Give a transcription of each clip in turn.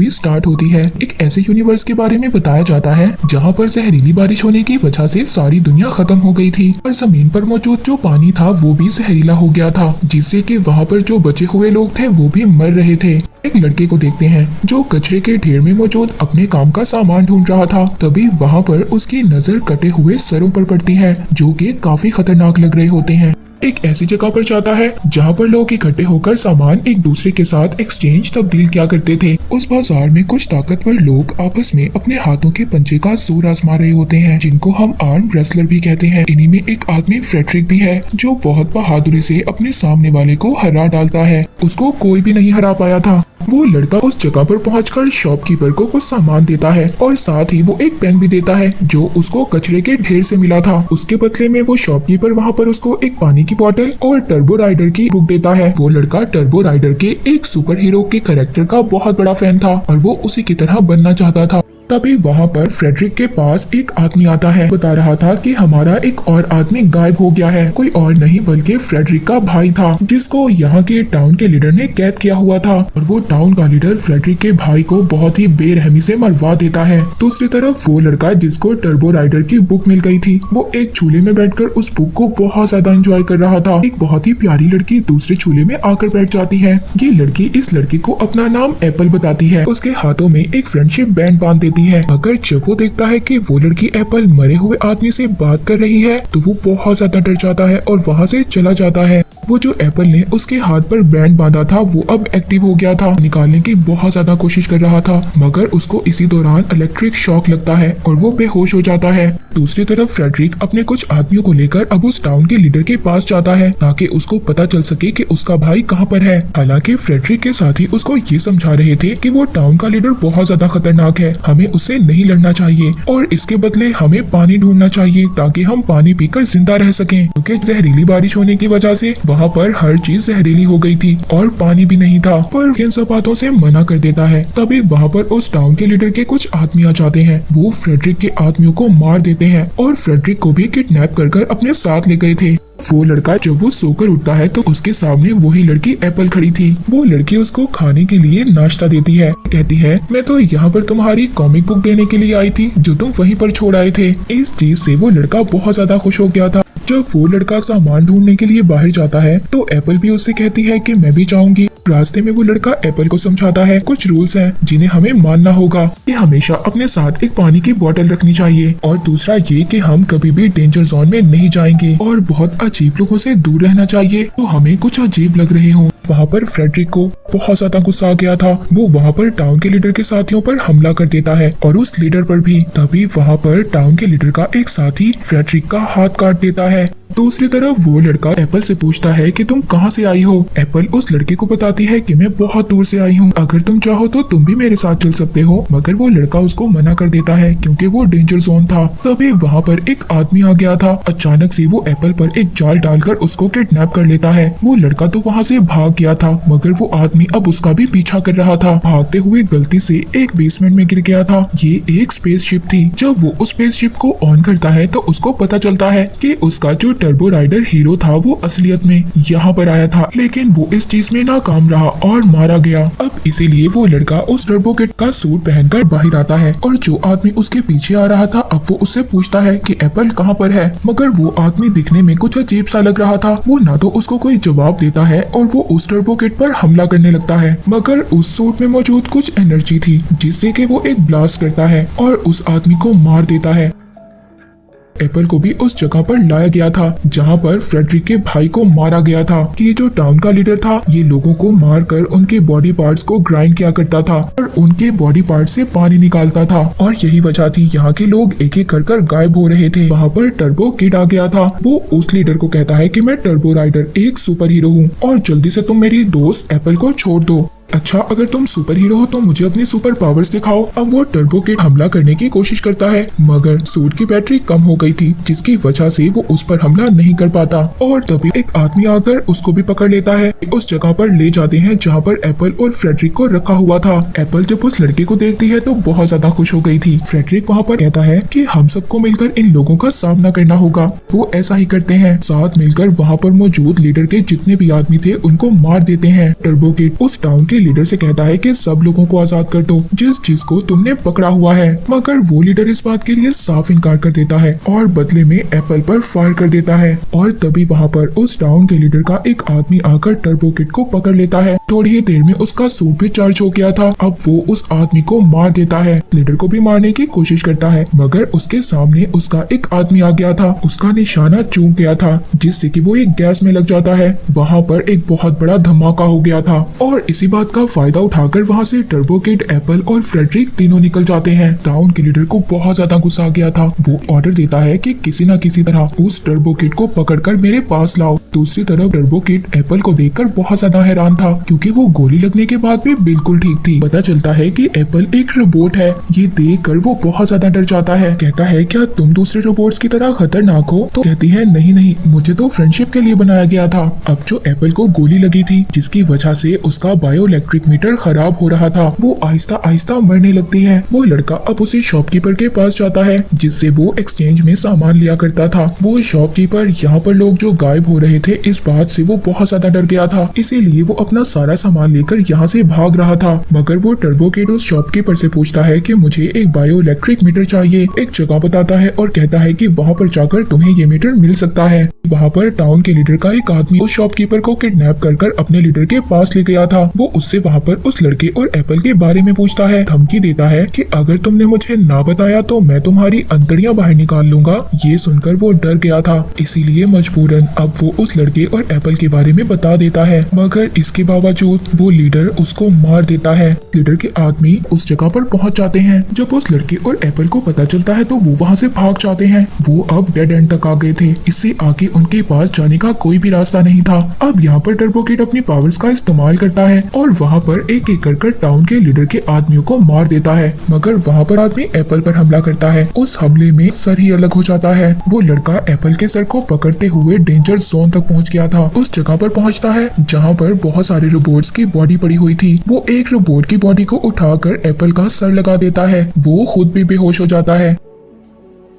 Movie start होती है। एक ऐसे यूनिवर्स के बारे में बताया जाता है जहाँ पर जहरीली बारिश होने की वजह से सारी दुनिया खत्म हो गई थी और जमीन पर मौजूद जो पानी था वो भी जहरीला हो गया था, जिससे कि वहाँ पर जो बचे हुए लोग थे वो भी मर रहे थे। एक लड़के को देखते हैं जो कचरे के ढेर में मौजूद अपने काम का सामान ढूंढ रहा था। तभी वहाँ पर उसकी नजर कटे हुए सरों पर पड़ती है जो कि काफी खतरनाक लग रहे होते हैं। एक ऐसी जगह पर जाता है जहाँ पर लोग इकट्ठे होकर सामान एक दूसरे के साथ एक्सचेंज तब्दील किया करते थे। उस बाजार में कुछ ताकतवर लोग आपस में अपने हाथों के पंजे का जोर आजमा रहे होते हैं, जिनको हम आर्म रेसलर भी कहते हैं। इन्हीं में एक आदमी फ्रेडरिक भी है जो बहुत बहादुरी से अपने सामने वाले को हरा डालता है। उसको कोई भी नहीं हरा पाया था। वो लड़का उस जगह पर पहुंचकर शॉपकीपर को कुछ सामान देता है और साथ ही वो एक पेन भी देता है जो उसको कचरे के ढेर से मिला था। उसके बदले में वो शॉपकीपर वहाँ पर उसको एक पानी की बोतल और टर्बो राइडर की बुक देता है। वो लड़का टर्बो राइडर के एक सुपर हीरो के कैरेक्टर का बहुत बड़ा फैन था और वो उसी की तरह बनना चाहता था। तभी वहाँ पर फ्रेडरिक के पास एक आदमी आता है, बता रहा था कि हमारा एक और आदमी गायब हो गया है। कोई और नहीं बल्कि फ्रेडरिक का भाई था जिसको यहाँ के टाउन के लीडर ने कैद किया हुआ था और वो टाउन का लीडर फ्रेडरिक के भाई को बहुत ही बेरहमी से मरवा देता है। दूसरी तरफ वो लड़का जिसको टर्बो राइडर की बुक मिल गई थी, वो एक झूले में बैठकर उस बुक को बहुत ज्यादा एंजॉय कर रहा था। एक बहुत ही प्यारी लड़की दूसरे झूले में आकर बैठ जाती है। ये लड़की इस लड़की को अपना नाम एप्पल बताती है। उसके हाथों में एक फ्रेंडशिप बैंड बांध देती है। मगर जब वो देखता है कि वो लड़की एप्पल मरे हुए आदमी से बात कर रही है तो वो बहुत ज्यादा डर जाता है और वहाँ से चला जाता है। वो जो एप्पल ने उसके हाथ पर बैंड बांधा था वो अब एक्टिव हो गया था। निकालने की बहुत ज्यादा कोशिश कर रहा था मगर उसको इसी दौरान इलेक्ट्रिक शॉक लगता है और वो बेहोश हो जाता है। दूसरी तरफ फ्रेडरिक अपने कुछ आदमियों को लेकर अब उस टाउन के लीडर के पास जाता है ताकि उसको पता चल सके कि उसका भाई कहाँ पर है। हालांकि फ्रेडरिक के साथी उसको ये समझा रहे थे कि वो टाउन का लीडर बहुत ज्यादा खतरनाक है, हमें उससे नहीं लड़ना चाहिए और इसके बदले हमें पानी ढूंढना चाहिए ताकि हम पानी पीकर जिंदा रह सकें, क्योंकि जहरीली बारिश होने की वजह से वहाँ पर हर चीज जहरीली हो गई थी और पानी भी नहीं था। पर इन सब बातों से मना कर देता है। तभी वहाँ पर उस टाउन के लीडर के कुछ आदमी आ जाते हैं। वो फ्रेडरिक के आदमियों को मार देते हैं और फ्रेडरिक को भी किडनैप कर अपने साथ ले गए थे। वो लड़का जब वो सोकर उठता है तो उसके सामने वही लड़की एप्पल खड़ी थी। वो लड़की उसको खाने के लिए नाश्ता देती है। कहती है, मैं तो यहाँ पर तुम्हारी कॉमिक बुक देने के लिए आई थी जो तुम वहीं पर छोड़ आए थे। इस चीज से वो लड़का बहुत ज्यादा खुश हो गया था। जब वो लड़का सामान ढूंढने के लिए बाहर जाता है तो एप्पल भी उससे कहती है कि मैं भी चाहूंगी। रास्ते में वो लड़का एप्पल को समझाता है कुछ रूल्स हैं जिन्हें हमें मानना होगा कि हमेशा अपने साथ एक पानी की बोतल रखनी चाहिए और दूसरा ये कि हम कभी भी डेंजर जोन में नहीं जाएंगे और बहुत अजीब लोगों से दूर रहना चाहिए तो हमें कुछ अजीब लग रहे हों। वहाँ पर फ्रेडरिक को बहुत ज्यादा गुस्सा आ गया था। वो वहाँ पर टाउन के लीडर के साथियों पर हमला कर देता है और उस लीडर पर भी। तभी वहाँ पर टाउन के लीडर का एक साथी फ्रेडरिक का हाथ काट देता है। दूसरी तरफ वो लड़का एप्पल से पूछता है कि तुम कहाँ से आई हो। एप्पल उस लड़के को बताती है कि मैं बहुत दूर से आई हूँ, अगर तुम चाहो तो तुम भी मेरे साथ चल सकते हो। मगर वो लड़का उसको मना कर देता है क्योंकि वो डेंजर जोन था। तभी वहाँ पर एक आदमी आ गया था। अचानक से वो एप्पल पर एक जाल डालकर उसको किडनैप कर लेता है। वो लड़का तो वहाँ से भाग गया था मगर वो आदमी अब उसका भी पीछा कर रहा था। भागते हुए गलती से एक बेसमेंट में गिर गया था। ये एक स्पेसशिप थी। जब वो उस स्पेसशिप को ऑन करता है तो उसको पता चलता है कि उसका जो टर्बो राइडर हीरो था वो असलियत में यहाँ पर आया था, लेकिन वो इस चीज में नाकाम रहा और मारा गया। अब इसीलिए वो लड़का उस टर्बो किट का सूट पहनकर बाहर आता है और जो आदमी उसके पीछे आ रहा था अब वो उससे पूछता है कि एप्पल कहाँ पर है। मगर वो आदमी दिखने में कुछ अजीब सा लग रहा था। वो ना तो उसको कोई जवाब देता है और वो उस टर्बो किट पर हमला करने लगता है। मगर उस सूट में मौजूद कुछ एनर्जी थी जिससे कि वो एक ब्लास्ट करता है और उस आदमी को मार देता है। एप्पल को भी उस जगह पर लाया गया था जहां पर फ्रेडरिक के भाई को मारा गया था। ये जो टाउन का लीडर था ये लोगों को मारकर उनके बॉडी पार्ट्स को ग्राइंड किया करता था और उनके बॉडी पार्ट से पानी निकालता था और यही वजह थी यहाँ के लोग एक एक कर गायब हो रहे थे। वहाँ पर टर्बो किड आ गया था। वो उस लीडर को कहता है कि मैं टर्बो राइडर एक सुपर हीरो हूँ और जल्दी से तुम मेरी दोस्त एप्पल को छोड़ दो। अच्छा, अगर तुम सुपर हीरो हो तो मुझे अपनी सुपर पावर्स दिखाओ। अब वो टर्बो किड हमला करने की कोशिश करता है मगर सूट की बैटरी कम हो गई थी जिसकी वजह से वो उस पर हमला नहीं कर पाता और तभी एक आदमी आकर उसको भी पकड़ लेता है। उस जगह पर ले जाते हैं जहाँ पर एप्पल और फ्रेडरिक को रखा हुआ था। एप्पल जब उस लड़के को देखती है तो बहुत ज्यादा खुश हो गई थी। फ्रेडरिक वहाँ पर कहता है कि हम सबको मिलकर इन लोगों का सामना करना होगा। वो ऐसा ही करते हैं। साथ मिलकर वहाँ पर मौजूद लीडर के जितने भी आदमी थे उनको मार देते हैं। टर्बो किड उस टाउन के लीडर से कहता है कि सब लोगों को आजाद कर दो जिस चीज को तुमने पकड़ा हुआ है, मगर वो लीडर इस बात के लिए साफ इनकार कर देता है और बदले में एप्पल पर फायर कर देता है। और तभी वहाँ पर उस टाउन के लीडर का एक आदमी आकर टर्बो किड को पकड़ लेता है। थोड़ी ही देर में उसका सूट भी चार्ज हो गया था। अब वो उस आदमी को मार देता है। लीडर को भी मारने की कोशिश करता है, मगर उसके सामने उसका एक आदमी आ गया था। उसका निशाना चूक गया था, जिससे कि वो एक गैस में लग जाता है। वहाँ पर एक बहुत बड़ा धमाका हो गया था और इसी बात का फायदा उठाकर वहाँ से टर्बो किड, एप्पल और फ्रेडरिक तीनों निकल जाते हैं। टाउन के लीडर को बहुत ज्यादा गुस्सा आ गया था। वो ऑर्डर देता है कि किसी न किसी तरह उस टर्बो किड को पकड़कर मेरे पास लाओ। दूसरी तरफ टर्बो किड एप्पल को देखकर बहुत ज्यादा हैरान था, क्योंकि वो गोली लगने के बाद भी बिल्कुल ठीक थी। पता चलता है कि एप्पल एक रोबोट है। ये देखकर वो बहुत ज्यादा डर जाता है। कहता है क्या तुम दूसरे रोबोट्स की तरह खतरनाक हो? तो कहती है नहीं नहीं, मुझे तो फ्रेंडशिप के लिए बनाया गया था। अब जो एप्पल को गोली लगी थी, जिसकी वजह से उसका बायो इलेक्ट्रिक मीटर खराब हो रहा था, वो आहिस्ता आहिस्ता मरने लगती है। वो लड़का अब उसी शॉपकीपर के पास जाता है जिससे वो एक्सचेंज में सामान लिया करता था। वो शॉपकीपर यहाँ पर लोग जो गायब हो रहे थे इस बात से वो बहुत ज्यादा डर गया था, इसीलिए वो अपना सारा सामान लेकर यहाँ से भाग रहा था। मगर वो टर्बो किड उस शॉपकीपर से पूछता है कि मुझे एक बायो इलेक्ट्रिक मीटर चाहिए। एक जगह बताता है और कहता है कि वहाँ पर जाकर तुम्हें ये मीटर मिल सकता है। वहाँ पर टाउन के लीडर का एक आदमी उस शॉपकीपर को किडनैप कर अपने लीडर के पास ले गया था। वो उससे वहाँ पर उस लड़के और एप्पल के बारे में पूछता है, धमकी देता है कि अगर तुमने मुझे ना बताया तो मैं तुम्हारी अंतड़ियां बाहर निकाल लूंगा। ये सुनकर वो डर गया था, इसीलिए मजबूरन अब वो उस लड़के और एप्पल के बारे में बता देता है। मगर इसके बावजूद वो लीडर उसको मार देता है। लीडर के आदमी उस जगह पर पहुंच जाते हैं। जब उस लड़के और एप्पल को पता चलता है तो वो वहाँ से भाग जाते हैं। वो अब डेड एंड तक आ गए थे। इससे आगे उनके पास जाने का कोई भी रास्ता नहीं था। अब यहाँ पर टर्बो किड अपनी पावर्स का इस्तेमाल करता है और वहाँ पर एक एक कर टाउन के लीडर के आदमियों को मार देता है। मगर वहाँ पर आदमी एप्पल पर हमला करता है। उस हमले में सर ही अलग हो जाता है। वो लड़का एप्पल के सर को पकड़ते हुए डेंजर जोन तक पहुँच गया था। उस जगह पर पहुँचता है जहाँ पर बहुत सारे रोबोट्स की बॉडी पड़ी हुई थी। वो एक रोबोट की बॉडी को उठाकर एप्पल का सर लगा देता है। वो खुद भी बेहोश हो जाता है।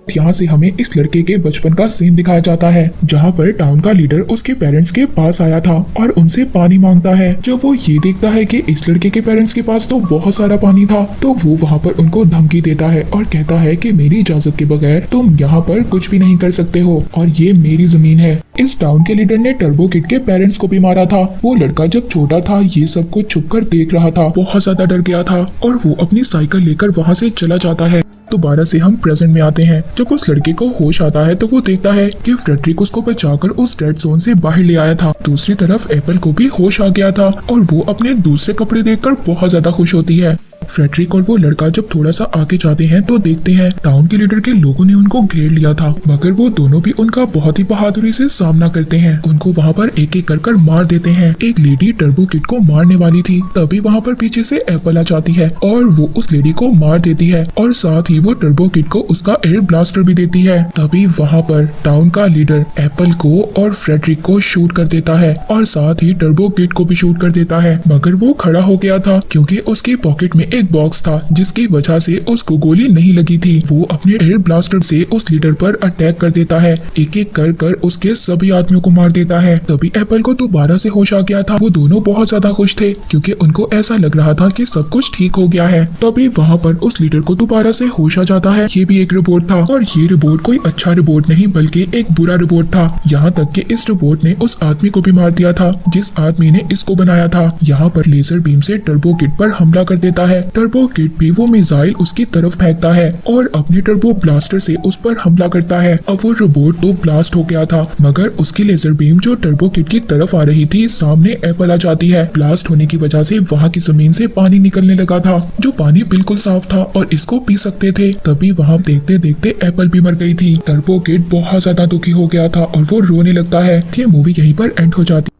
यहाँ से हमें इस लड़के के बचपन का सीन दिखाया जाता है, जहाँ पर टाउन का लीडर उसके पेरेंट्स के पास आया था और उनसे पानी मांगता है। जब वो ये देखता है कि इस लड़के के पेरेंट्स के पास तो बहुत सारा पानी था, तो वो वहाँ पर उनको धमकी देता है और कहता है कि मेरी इजाजत के बगैर तुम यहाँ पर कुछ भी नहीं कर सकते हो और ये मेरी जमीन है। इस टाउन के लीडर ने टर्बो किड के पेरेंट्स को भी मारा था। वो लड़का जब छोटा था ये सब कुछ छुपकर देख रहा था, बहुत ज्यादा डर गया था और वो अपनी साइकिल लेकर वहाँ से चला जाता है। दोबारा से हम प्रेजेंट में आते हैं। जब उस लड़के को होश आता है तो वो देखता है कि फ्रेडरिक उसको बचाकर उस डेड जोन से बाहर ले आया था। दूसरी तरफ एप्पल को भी होश आ गया था और वो अपने दूसरे कपड़े देखकर बहुत ज्यादा खुश होती है। फ्रेडरिक और वो लड़का जब थोड़ा सा आगे जाते हैं तो देखते हैं टाउन के लीडर के लोगों ने उनको घेर लिया था, मगर वो दोनों भी उनका बहुत ही बहादुरी से सामना करते हैं। उनको वहाँ पर एक एक कर मार देते हैं। एक लेडी टर्बो किड को मारने वाली थी, तभी वहाँ पर पीछे से एप्पल आ जाती है और वो उस लेडी को मार देती है और साथ ही वो टर्बो किड को उसका एयर ब्लास्टर भी देती है। तभी वहाँ पर टाउन का लीडर एप्पल को और फ्रेडरिक को शूट कर देता है और साथ ही टर्बो किड को भी शूट कर देता है, मगर वो खड़ा हो गया था क्योंकि उसके पॉकेट में एक बॉक्स था जिसकी वजह से उसको गोली नहीं लगी थी। वो अपने एयर ब्लास्टर से उस लीडर पर अटैक कर देता है, एक एक कर उसके सभी आदमियों को मार देता है। तभी एप्पल को दोबारा से होश आ गया था। वो दोनों बहुत ज्यादा खुश थे क्योंकि उनको ऐसा लग रहा था कि सब कुछ ठीक हो गया है। तभी वहाँ पर उस लीडर को दोबारा से होश आ जाता है। ये भी एक रोबोट था और ये रोबोट कोई अच्छा रोबोट नहीं बल्कि एक बुरा रोबोट था। यहाँ तक कि इस रोबोट ने उस आदमी को भी मार दिया था जिस आदमी ने इसको बनाया था। यहाँ पर लेजर बीम से टर्बो किड पर हमला कर देता है। टर्बो किड भी वो मिसाइल उसकी तरफ फेंकता है और अपने टर्बो ब्लास्टर से उस पर हमला करता है। अब वो रोबोट तो ब्लास्ट हो गया था, मगर उसकी लेजर बीम जो टर्बो किड की तरफ आ रही थी सामने एप्पल आ जाती है। ब्लास्ट होने की वजह से वहाँ की जमीन से पानी निकलने लगा था, जो पानी बिल्कुल साफ था और इसको पी सकते थे। तभी वहाँ देखते देखते एप्पल भी मर गई थी। टर्बो किड बहुत ज्यादा दुखी हो गया था और वो रोने लगता है। ये मूवी यहीं पर एंड हो जाती है।